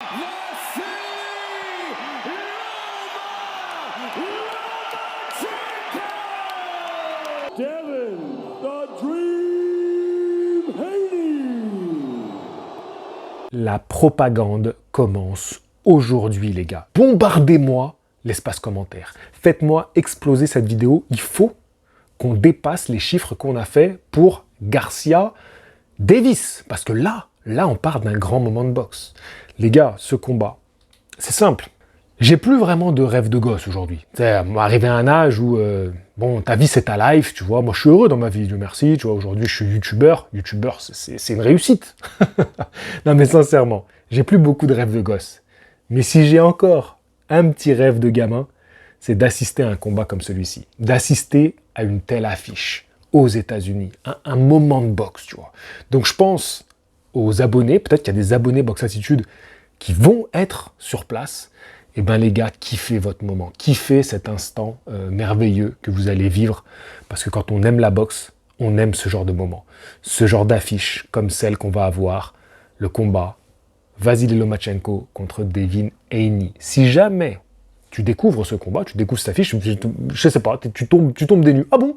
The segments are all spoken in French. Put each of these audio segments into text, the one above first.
Voici Lomachenko! Devin, the Dream Haney. La propagande commence aujourd'hui, les gars. Bombardez-moi l'espace commentaire. Faites-moi exploser cette vidéo. Il faut qu'on dépasse les chiffres qu'on a fait pour Garcia Davis. Parce que là, on part d'un grand moment de boxe. Les gars, ce combat, c'est simple. J'ai plus vraiment de rêve de gosse aujourd'hui. Tu sais, arrivé à un âge où, bon, ta vie c'est ta life, tu vois. Moi, je suis heureux dans ma vie, Dieu merci. Tu vois, aujourd'hui, je suis youtubeur. Youtubeur, c'est une réussite. Non, mais sincèrement, j'ai plus beaucoup de rêves de gosse. Mais si j'ai encore un petit rêve de gamin, c'est d'assister à un combat comme celui-ci. D'assister à une telle affiche aux États-Unis. Un moment de boxe, tu vois. Donc, je pense aux abonnés, peut-être qu'il y a des abonnés Box Attitude qui vont être sur place. Eh bien les gars, kiffez votre moment, kiffez cet instant merveilleux que vous allez vivre, parce que quand on aime la boxe, on aime ce genre de moment, ce genre d'affiche comme celle qu'on va avoir, le combat Vasily Lomachenko contre Devin Haney. Si jamais tu découvres ce combat, tu découvres cette affiche, je sais pas, tu tombes des nues. Ah bon?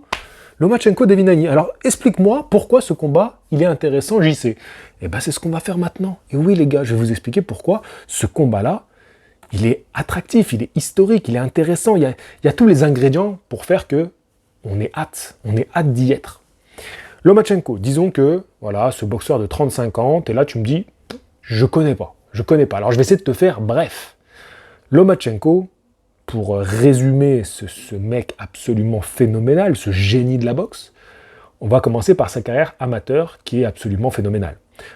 Lomachenko, Devin Haney. Alors explique-moi pourquoi ce combat, il est intéressant, JC. Eh bien c'est ce qu'on va faire maintenant. Et oui les gars, je vais vous expliquer pourquoi ce combat-là, il est attractif, il est historique, il est intéressant. Il y a tous les ingrédients pour faire que on est hâte d'y être. Lomachenko, disons que, voilà, ce boxeur de 35 ans, et là tu me dis, je connais pas. Alors je vais essayer de te faire bref. Lomachenko, pour résumer ce mec absolument phénoménal, ce génie de la boxe, on va commencer par sa carrière amateur qui est absolument phénoménale.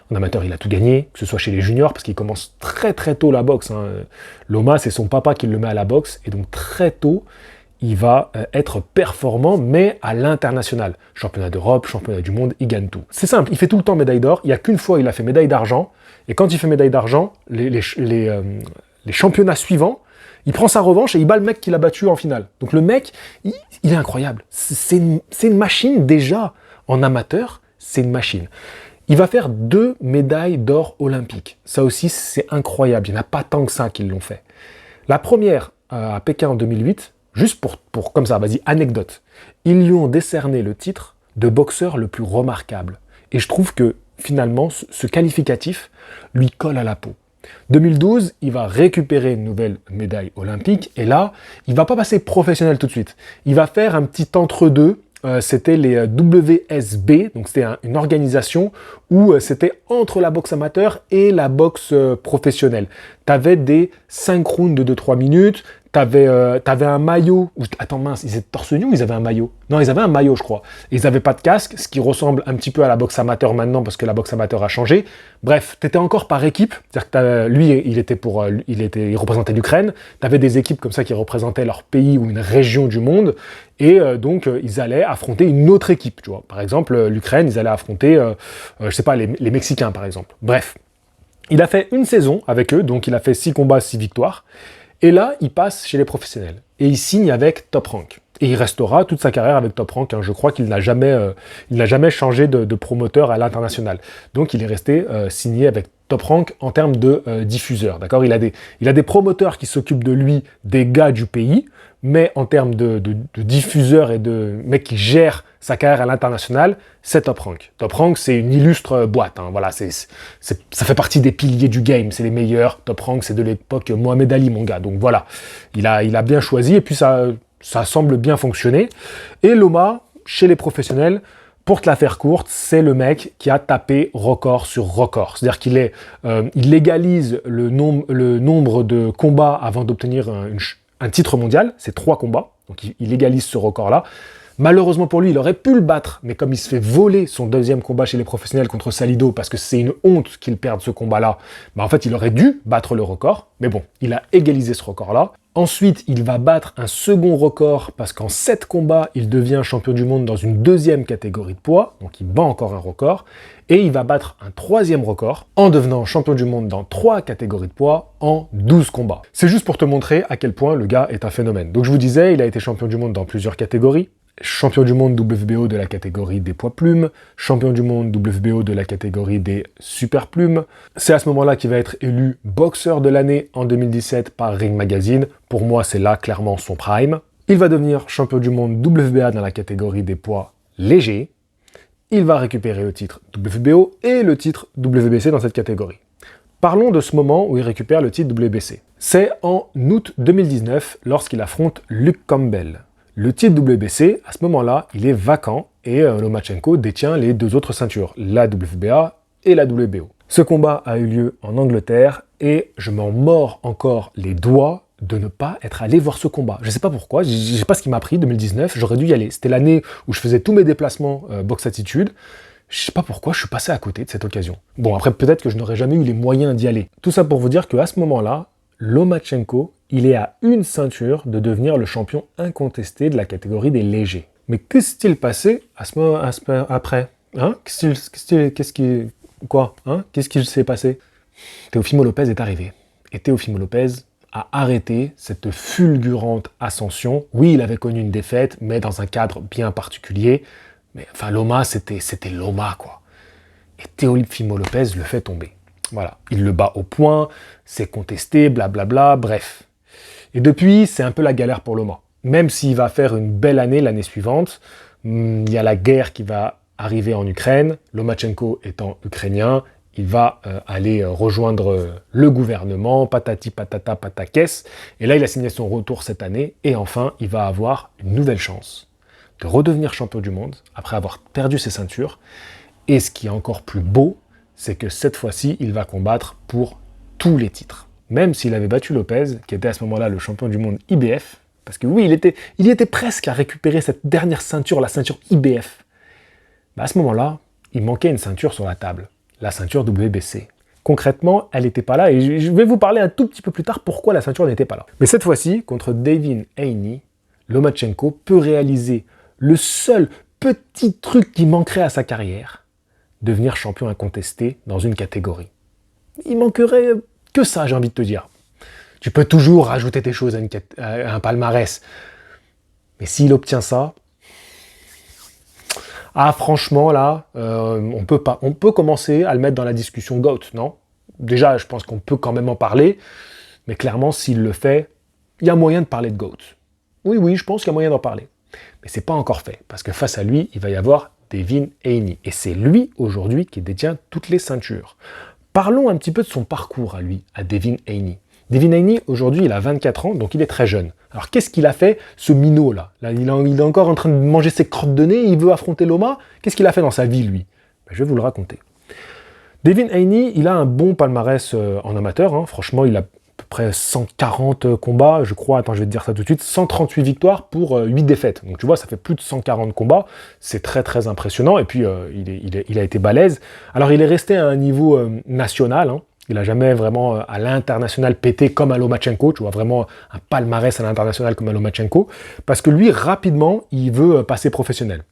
En amateur, il a tout gagné, que ce soit chez les juniors, parce qu'il commence très très tôt la boxe. Loma, c'est son papa qui le met à la boxe, et donc très tôt, il va être performant, mais à l'international. Championnat d'Europe, championnat du monde, il gagne tout. C'est simple, il fait tout le temps médaille d'or, il n'y a qu'une fois il a fait médaille d'argent, et quand il fait médaille d'argent, les championnats suivants, il prend sa revanche et il bat le mec qui l'a battu en finale. Donc le mec, il est incroyable. C'est une machine déjà en amateur, c'est une machine. Il va faire 2 médailles d'or olympiques. Ça aussi, c'est incroyable. Il n'y en a pas tant que ça qui l'ont fait. La première, à Pékin en 2008, juste pour comme ça, vas-y, anecdote. Ils lui ont décerné le titre de boxeur le plus remarquable. Et je trouve que, finalement, ce qualificatif lui colle à la peau. 2012, il va récupérer une nouvelle médaille olympique. Et là, il ne va pas passer professionnel tout de suite. Il va faire un petit entre-deux. C'était les WSB, donc c'était une organisation où c'était entre la boxe amateur et la boxe professionnelle. Tu avais des synchrones de 2-3 minutes, tu avais un maillot. Attends mince, ils étaient torse nu ou ils avaient un maillot? Non, ils avaient un maillot, je crois. Et ils n'avaient pas de casque, ce qui ressemble un petit peu à la boxe amateur maintenant parce que la boxe amateur a changé. Bref, tu étais encore par équipe. C'est-à-dire que lui, il représentait l'Ukraine. Tu avais des équipes comme ça qui représentaient leur pays ou une région du monde. Et donc, ils allaient affronter une autre équipe, tu vois. Par exemple, l'Ukraine, ils allaient affronter, je sais pas, les Mexicains, par exemple. Bref, il a fait une saison avec eux, donc il a fait 6 combats, 6 victoires. Et là, il passe chez les professionnels. Et il signe avec Top Rank. Et il restera toute sa carrière avec Top Rank. Je crois qu'il n'a jamais changé de promoteur à l'international. Donc, il est resté signé avec Top Rank en termes de diffuseur. D'accord, il a des promoteurs qui s'occupent de lui, des gars du pays, mais en termes de diffuseurs et de mecs qui gèrent sa carrière à l'international, c'est Top Rank. Top Rank, c'est une illustre boîte. Voilà, ça fait partie des piliers du game. C'est les meilleurs. Top Rank, c'est de l'époque Mohamed Ali, mon gars. Donc voilà, il a bien choisi et puis ça semble bien fonctionner. Et Loma, chez les professionnels, pour te la faire courte, c'est le mec qui a tapé record sur record. C'est-à-dire il légalise le nombre de combats avant d'obtenir un titre mondial. C'est 3 combats. Donc il légalise ce record-là. Malheureusement pour lui, il aurait pu le battre, mais comme il se fait voler son 2e combat chez les professionnels contre Salido, parce que c'est une honte qu'il perde ce combat-là, en fait, il aurait dû battre le record. Mais bon, il a égalisé ce record-là. Ensuite, il va battre un second record, parce qu'en 7 combats, il devient champion du monde dans une 2e catégorie de poids, donc il bat encore un record. Et il va battre un 3e record, en devenant champion du monde dans 3 catégories de poids, en 12 combats. C'est juste pour te montrer à quel point le gars est un phénomène. Donc je vous disais, il a été champion du monde dans plusieurs catégories. champion du monde WBO de la catégorie des poids plumes, champion du monde WBO de la catégorie des super plumes. C'est à ce moment-là qu'il va être élu boxeur de l'année en 2017 par Ring Magazine. Pour moi, c'est là clairement son prime. Il va devenir champion du monde WBA dans la catégorie des poids légers. Il va récupérer le titre WBO et le titre WBC dans cette catégorie. Parlons de ce moment où il récupère le titre WBC. C'est en août 2019 lorsqu'il affronte Luke Campbell. Le titre WBC, à ce moment-là, il est vacant et Lomachenko détient les deux autres ceintures, la WBA et la WBO. Ce combat a eu lieu en Angleterre et je m'en mords encore les doigts de ne pas être allé voir ce combat. Je ne sais pas pourquoi, je ne sais pas ce qui m'a pris, 2019, j'aurais dû y aller. C'était l'année où je faisais tous mes déplacements Box Attitude. Je ne sais pas pourquoi je suis passé à côté de cette occasion. Bon, après, peut-être que je n'aurais jamais eu les moyens d'y aller. Tout ça pour vous dire qu'à ce moment-là, Lomachenko, il est à une ceinture de devenir le champion incontesté de la catégorie des légers. Mais que s'est-il passé après hein? Qu'est-ce qui s'est passé? Teofimo Lopez est arrivé. Et Teofimo Lopez a arrêté cette fulgurante ascension. Oui, il avait connu une défaite, mais dans un cadre bien particulier. Mais enfin, Loma, c'était Loma, quoi. Et Teofimo Lopez le fait tomber. Voilà, il le bat au point, c'est contesté, blablabla, bref. Et depuis, c'est un peu la galère pour Loma. Même s'il va faire une belle année l'année suivante, il y a la guerre qui va arriver en Ukraine, Lomachenko étant ukrainien, il va aller rejoindre le gouvernement, patati patata patakès, et là il a signé son retour cette année, et enfin il va avoir une nouvelle chance de redevenir champion du monde, après avoir perdu ses ceintures, et ce qui est encore plus beau, c'est que cette fois-ci, il va combattre pour tous les titres. Même s'il avait battu Lopez, qui était à ce moment-là le champion du monde IBF, parce que oui, il était presque à récupérer cette dernière ceinture, la ceinture IBF. Bah à ce moment-là, il manquait une ceinture sur la table, la ceinture WBC. Concrètement, elle n'était pas là, et je vais vous parler un tout petit peu plus tard pourquoi la ceinture n'était pas là. Mais cette fois-ci, contre Devin Haney, Lomachenko peut réaliser le seul petit truc qui manquerait à sa carrière, devenir champion incontesté dans une catégorie. Il manquerait que ça, j'ai envie de te dire. Tu peux toujours rajouter tes choses à un palmarès. Mais s'il obtient ça, franchement, là, on peut commencer à le mettre dans la discussion GOAT, non? Déjà, je pense qu'on peut quand même en parler, mais clairement, s'il le fait, il y a moyen de parler de GOAT. Oui, je pense qu'il y a moyen d'en parler. Mais c'est pas encore fait, parce que face à lui, il va y avoir Devin Haney. Et c'est lui, aujourd'hui, qui détient toutes les ceintures. Parlons un petit peu de son parcours à lui, à Devin Haney. Devin Haney, aujourd'hui, il a 24 ans, donc il est très jeune. Alors, qu'est-ce qu'il a fait, ce minot-là? Là, il est encore en train de manger ses crottes de nez, il veut affronter Loma. Qu'est-ce qu'il a fait dans sa vie, lui? Je vais vous le raconter. Devin Haney, il a un bon palmarès en amateur. Hein. Franchement, il a à peu près 140 combats, je crois, attends, je vais te dire ça tout de suite, 138 victoires pour 8 défaites. Donc tu vois, ça fait plus de 140 combats, c'est très très impressionnant, et puis il a été balèze. Alors il est resté à un niveau national, hein. Il n'a jamais vraiment à l'international pété comme à Lomachenko, tu vois, vraiment un palmarès à l'international comme à Lomachenko, parce que lui, rapidement, il veut passer professionnel.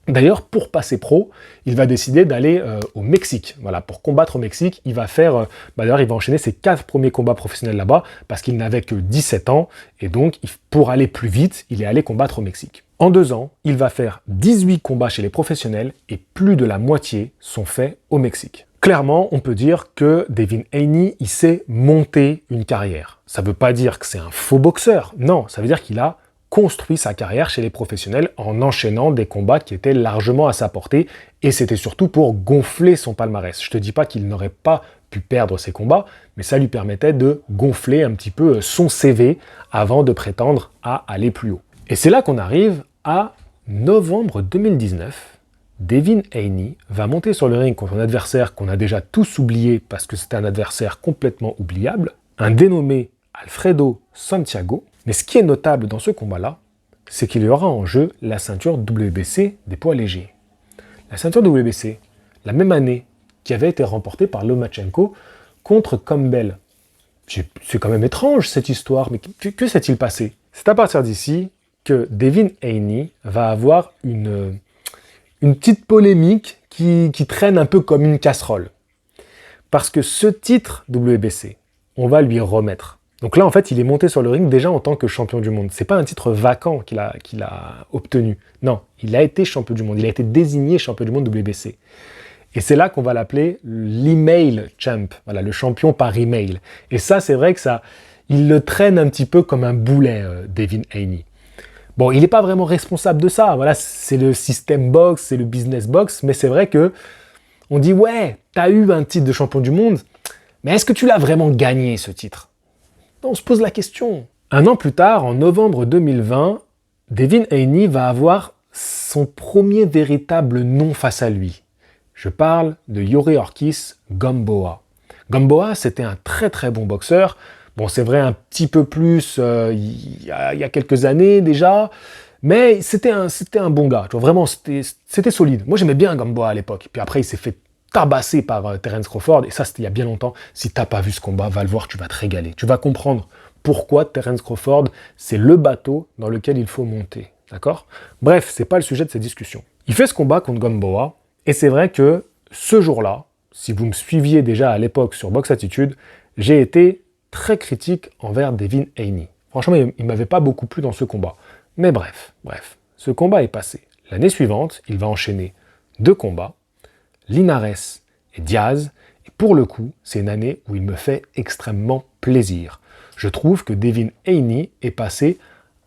D'ailleurs, pour passer pro, il va décider d'aller au Mexique. Voilà, pour combattre au Mexique, il va faire... d'ailleurs, il va enchaîner ses 4 premiers combats professionnels là-bas, parce qu'il n'avait que 17 ans, et donc, pour aller plus vite, il est allé combattre au Mexique. En 2 ans, il va faire 18 combats chez les professionnels, et plus de la moitié sont faits au Mexique. Clairement, on peut dire que Devin Haney, il s'est monté une carrière. Ça ne veut pas dire que c'est un faux boxeur, non, ça veut dire qu'il a construit sa carrière chez les professionnels en enchaînant des combats qui étaient largement à sa portée, et c'était surtout pour gonfler son palmarès. Je te dis pas qu'il n'aurait pas pu perdre ses combats, mais ça lui permettait de gonfler un petit peu son CV avant de prétendre à aller plus haut. Et c'est là qu'on arrive à novembre 2019. Devin Haney va monter sur le ring contre un adversaire qu'on a déjà tous oublié parce que c'était un adversaire complètement oubliable, un dénommé Alfredo Santiago. Mais ce qui est notable dans ce combat-là, c'est qu'il y aura en jeu la ceinture WBC des poids légers. La ceinture WBC, la même année, qui avait été remportée par Lomachenko contre Campbell. C'est quand même étrange cette histoire, mais que s'est-il passé? C'est à partir d'ici que Devin Haney va avoir une petite polémique qui traîne un peu comme une casserole. Parce que ce titre WBC, on va lui remettre. Donc là, en fait, il est monté sur le ring déjà en tant que champion du monde. C'est pas un titre vacant qu'il a obtenu. Non, il a été champion du monde. Il a été désigné champion du monde WBC. Et c'est là qu'on va l'appeler l'email champ. Voilà, le champion par email. Et ça, c'est vrai que ça, il le traîne un petit peu comme un boulet, Devin Haney. Bon, il n'est pas vraiment responsable de ça. Voilà, c'est le système box, c'est le business box. Mais c'est vrai que on dit, ouais, t'as eu un titre de champion du monde, mais est-ce que tu l'as vraiment gagné, ce titre? On se pose la question. Un an plus tard, en novembre 2020, Devin Haney va avoir son premier véritable nom face à lui. Je parle de Yuriorkis Gamboa. Gamboa, c'était un très très bon boxeur. Bon, c'est vrai un petit peu plus il y a quelques années déjà, mais c'était un bon gars. Tu vois, vraiment, c'était solide. Moi, j'aimais bien Gamboa à l'époque. Puis après, il s'est fait tabasser par Terence Crawford, et ça c'était il y a bien longtemps. Si t'as pas vu ce combat, va le voir, tu vas te régaler. Tu vas comprendre pourquoi Terence Crawford, c'est le bateau dans lequel il faut monter. D'accord? Bref, c'est pas le sujet de cette discussion. Il fait ce combat contre Gamboa, et c'est vrai que ce jour-là, si vous me suiviez déjà à l'époque sur Box Attitude, j'ai été très critique envers Devin Haney. Franchement, il m'avait pas beaucoup plu dans ce combat. Mais bref, ce combat est passé. L'année suivante, il va enchaîner 2 combats, Linares et Diaz, et pour le coup, c'est une année où il me fait extrêmement plaisir. Je trouve que Devin Haney est passé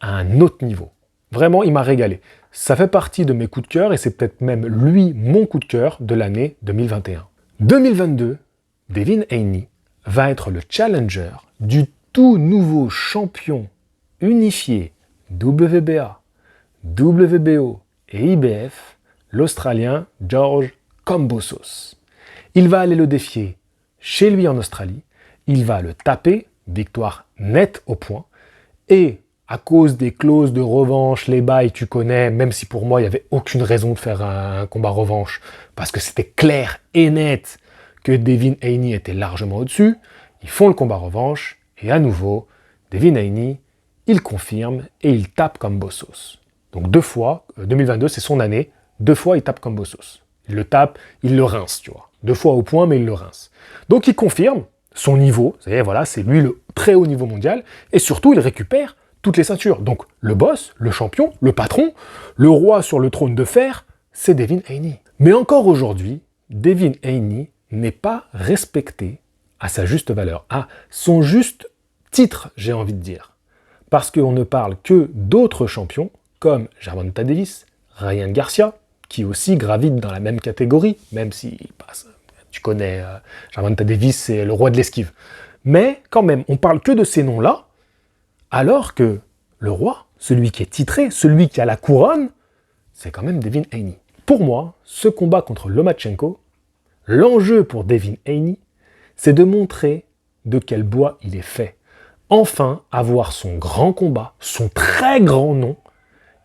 à un autre niveau. Vraiment, il m'a régalé. Ça fait partie de mes coups de cœur, et c'est peut-être même lui mon coup de cœur de l'année 2021. 2022, Devin Haney va être le challenger du tout nouveau champion unifié WBA, WBO et IBF, l'Australien George Kambosos. Il va aller le défier chez lui en Australie, il va le taper, victoire nette au point, et à cause des clauses de revanche, les bails, tu connais, même si pour moi il n'y avait aucune raison de faire un combat revanche, parce que c'était clair et net que Devin Haney était largement au-dessus, ils font le combat revanche, et à nouveau, Devin Haney, il confirme et il tape Kambosos. Donc 2 fois, 2022 c'est son année, 2 fois il tape Kambosos. Il le tape, il le rince, tu vois. 2 fois au point, mais il le rince. Donc il confirme son niveau, voilà, c'est lui le très haut niveau mondial, et surtout il récupère toutes les ceintures. Donc le boss, le champion, le patron, le roi sur le trône de fer, c'est Devin Haney. Mais encore aujourd'hui, Devin Haney n'est pas respecté à sa juste valeur, à son juste titre, j'ai envie de dire. Parce qu'on ne parle que d'autres champions, comme Gervonta Davis, Ryan Garcia, qui aussi gravite dans la même catégorie, même s'il passe, tu connais, Gervonta Davis, c'est le roi de l'esquive. Mais quand même, on parle que de ces noms-là, alors que le roi, celui qui est titré, celui qui a la couronne, c'est quand même Devin Haney. Pour moi, ce combat contre Lomachenko, l'enjeu pour Devin Haney, c'est de montrer de quel bois il est fait. Enfin, avoir son grand combat, son très grand nom,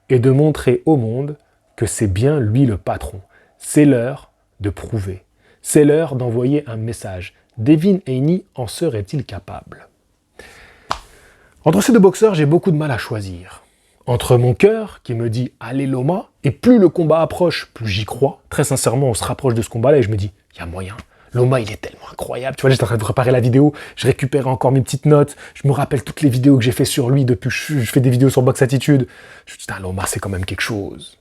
et de montrer au monde que c'est bien lui le patron. C'est l'heure de prouver. C'est l'heure d'envoyer un message. Devin Haney en serait-il capable? Entre ces 2 boxeurs, j'ai beaucoup de mal à choisir. Entre mon cœur, qui me dit « Allez Loma », et plus le combat approche, plus j'y crois. Très sincèrement, on se rapproche de ce combat-là et je me dis « Il y a moyen ». Loma, il est tellement incroyable. Tu vois, j'étais en train de préparer la vidéo, je récupère encore mes petites notes, je me rappelle toutes les vidéos que j'ai fait sur lui depuis que je fais des vidéos sur Box Attitude. Je me dis, putain, Loma, c'est quand même quelque chose.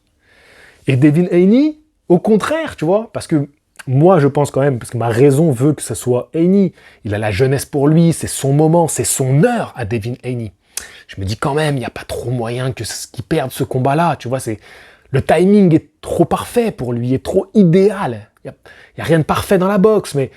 Et Devin Haney, au contraire, tu vois, parce que moi, je pense quand même, parce que ma raison veut que ce soit Haney. Il a la jeunesse pour lui, c'est son moment, c'est son heure à Devin Haney. Je me dis quand même, il n'y a pas trop moyen qu'il perde ce combat-là, tu vois, le timing est trop parfait pour lui, est trop idéal. Il n'y a rien de parfait dans la boxe, mais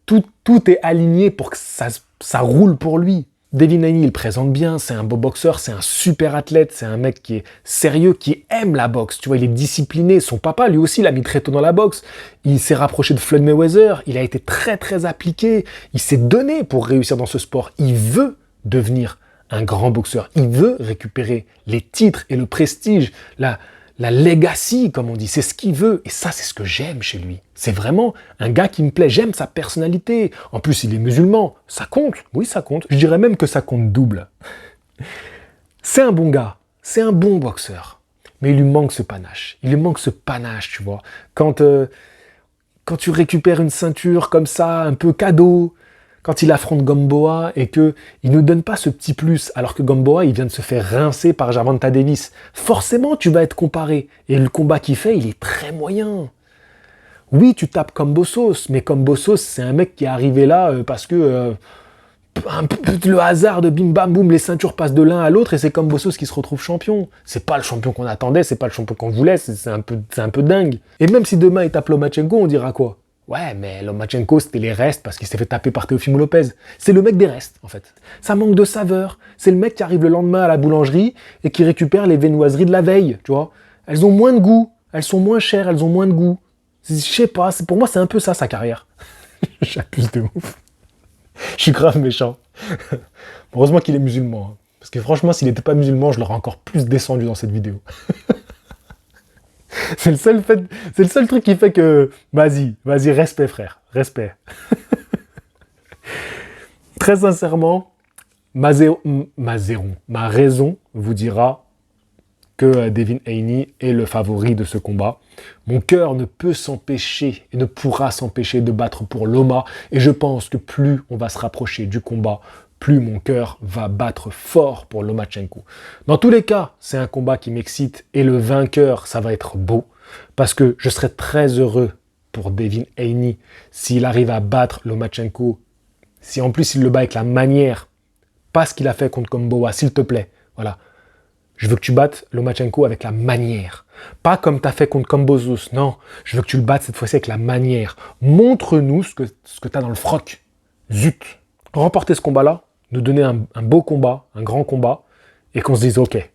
tout est aligné pour que ça roule pour lui. Devin Haney, il présente bien, c'est un beau boxeur, c'est un super athlète, c'est un mec qui est sérieux, qui aime la boxe. Tu vois, il est discipliné. Son papa, lui aussi, l'a mis très tôt dans la boxe. Il s'est rapproché de Floyd Mayweather, il a été très très appliqué. Il s'est donné pour réussir dans ce sport. Il veut devenir un grand boxeur. Il veut récupérer les titres et le prestige, la legacy, comme on dit, c'est ce qu'il veut. Et ça, c'est ce que j'aime chez lui. C'est vraiment un gars qui me plaît. J'aime sa personnalité. En plus, il est musulman. Ça compte. Oui, ça compte. Je dirais même que ça compte double. C'est un bon gars. C'est un bon boxeur. Mais il lui manque ce panache. Il lui manque ce panache, tu vois. Quand tu récupères une ceinture comme ça, un peu cadeau, quand il affronte Gamboa et qu'il ne nous donne pas ce petit plus, alors que Gamboa, il vient de se faire rincer par Gervonta Davis. Forcément, tu vas être comparé. Et le combat qu'il fait, il est très moyen. Oui, tu tapes Kambosos, mais Kambosos, c'est un mec qui est arrivé là parce que le hasard de bim bam boum, les ceintures passent de l'un à l'autre et c'est Kambosos qui se retrouve champion. C'est pas le champion qu'on attendait, c'est pas le champion qu'on voulait, c'est un peu dingue. Et même si demain il tape Lomachenko, on dira quoi? Ouais, mais Lomachenko, c'était les restes parce qu'il s'est fait taper par Teofimo Lopez. C'est le mec des restes, en fait. Ça manque de saveur. C'est le mec qui arrive le lendemain à la boulangerie et qui récupère les viennoiseries de la veille, tu vois. Elles ont moins de goût, elles sont moins chères, elles ont moins de goût. Je sais pas, pour moi, c'est un peu ça, sa carrière. J'abuse de ouf. Je suis grave méchant. Heureusement qu'il est musulman. Hein. Parce que franchement, s'il n'était pas musulman, je l'aurais encore plus descendu dans cette vidéo. C'est le seul truc qui fait que... Vas-y, respect frère, respect. Très sincèrement, ma raison vous dira que Devin Haney est le favori de ce combat. Mon cœur ne peut s'empêcher et ne pourra s'empêcher de battre pour Loma. Et je pense que plus on va se rapprocher du combat, plus mon cœur va battre fort pour Lomachenko. Dans tous les cas, c'est un combat qui m'excite et le vainqueur, ça va être beau. Parce que je serais très heureux pour Devin Haney s'il arrive à battre Lomachenko. Si en plus il le bat avec la manière, pas ce qu'il a fait contre Gamboa, s'il te plaît. Voilà. Je veux que tu battes Lomachenko avec la manière. Pas comme tu as fait contre Kambosos. Non, je veux que tu le battes cette fois-ci avec la manière. Montre-nous ce que tu as dans le froc. Zut. Remporter ce combat-là, nous donner un beau combat, un grand combat, et qu'on se dise, ok,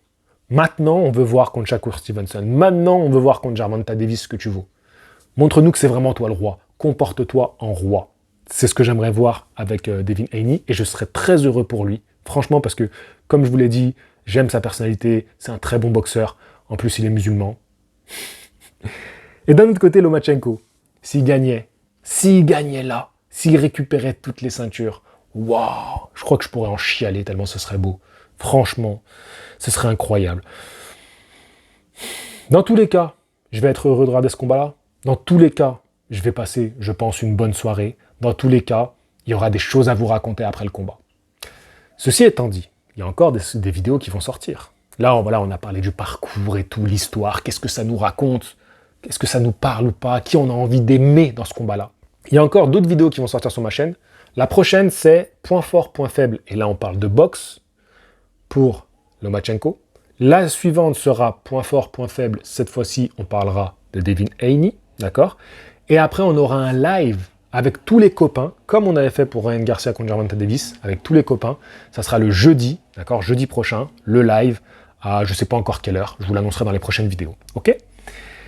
maintenant on veut voir contre Shakur Stevenson. Maintenant on veut voir contre Gervonta Davis ce que tu vaux. Montre-nous que c'est vraiment toi le roi. Comporte-toi en roi. C'est ce que j'aimerais voir avec Devin Haney, et je serais très heureux pour lui. Franchement, parce que, comme je vous l'ai dit, j'aime sa personnalité, c'est un très bon boxeur. En plus, il est musulman. Et d'un autre côté, Lomachenko, s'il gagnait là, s'il récupérait toutes les ceintures, waouh, je crois que je pourrais en chialer tellement ce serait beau. Franchement, ce serait incroyable. Dans tous les cas, je vais être heureux de regarder ce combat-là. Dans tous les cas, je vais passer, je pense, une bonne soirée. Dans tous les cas, il y aura des choses à vous raconter après le combat. Ceci étant dit, il y a encore des vidéos qui vont sortir. Là, on a parlé du parcours et tout, l'histoire, qu'est-ce que ça nous raconte, qu'est-ce que ça nous parle ou pas, qui on a envie d'aimer dans ce combat-là. Il y a encore d'autres vidéos qui vont sortir sur ma chaîne. La prochaine, c'est point fort, point faible. Et là, on parle de boxe pour Lomachenko. La suivante sera point fort, point faible. Cette fois-ci, on parlera de Devin Haney, d'accord? Et après, on aura un live avec tous les copains, comme on avait fait pour Ryan Garcia contre Gervonta Davis, avec tous les copains. Ça sera le jeudi, d'accord, jeudi prochain, le live, à je ne sais pas encore quelle heure, je vous l'annoncerai dans les prochaines vidéos, ok?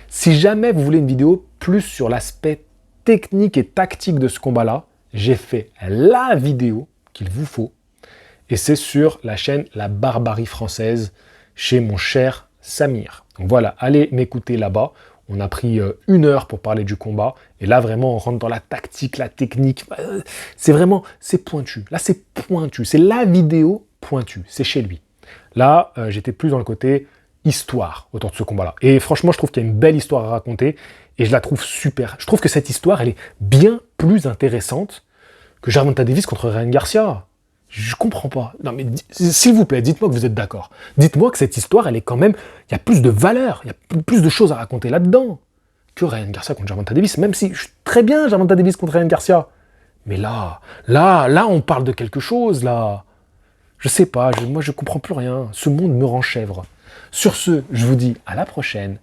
Si jamais vous voulez une vidéo plus sur l'aspect technique et tactique de ce combat-là, j'ai fait la vidéo qu'il vous faut, et c'est sur la chaîne La Barbarie Française, chez mon cher Samir. Donc voilà, allez m'écouter là-bas. On a pris 1 heure pour parler du combat. Et là, vraiment, on rentre dans la tactique, la technique. C'est vraiment, c'est pointu. Là, c'est pointu. C'est la vidéo pointue. C'est chez lui. Là, j'étais plus dans le côté histoire autour de ce combat-là. Et franchement, je trouve qu'il y a une belle histoire à raconter. Et je la trouve super. Je trouve que cette histoire, elle est bien plus intéressante que Gervonta Davis contre Ryan Garcia. Je comprends pas. Non, mais s'il vous plaît, dites-moi que vous êtes d'accord. Dites-moi que cette histoire, elle est quand même... Il y a plus de valeur, il y a plus de choses à raconter là-dedans que Ryan Garcia contre Gervonta Davis, même si je suis très bien Gervonta Davis contre Ryan Garcia. Mais là, on parle de quelque chose, là. Je sais pas, moi, je comprends plus rien. Ce monde me rend chèvre. Sur ce, je vous dis à la prochaine.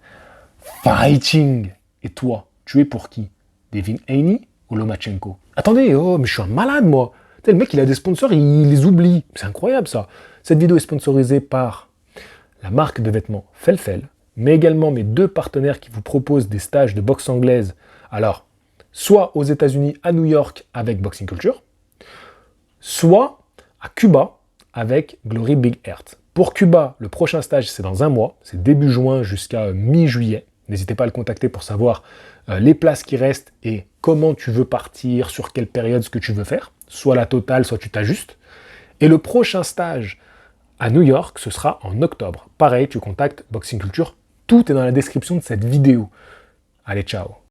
Fighting! Et toi, tu es pour qui? Devin Haney ou Lomachenko? Attendez, oh, mais je suis un malade, moi. Le mec, il a des sponsors, il les oublie. C'est incroyable, ça. Cette vidéo est sponsorisée par la marque de vêtements Felfel, mais également mes 2 partenaires qui vous proposent des stages de boxe anglaise. Alors, soit aux États-Unis, à New York, avec Boxing Culture, soit à Cuba, avec Glory Big Heart. Pour Cuba, le prochain stage, c'est dans 1 mois. C'est début juin jusqu'à mi-juillet. N'hésitez pas à le contacter pour savoir les places qui restent et comment tu veux partir, sur quelle période, ce que tu veux faire. Soit la totale, soit tu t'ajustes. Et le prochain stage à New York, ce sera en octobre. Pareil, tu contactes Boxing Culture. Tout est dans la description de cette vidéo. Allez, ciao.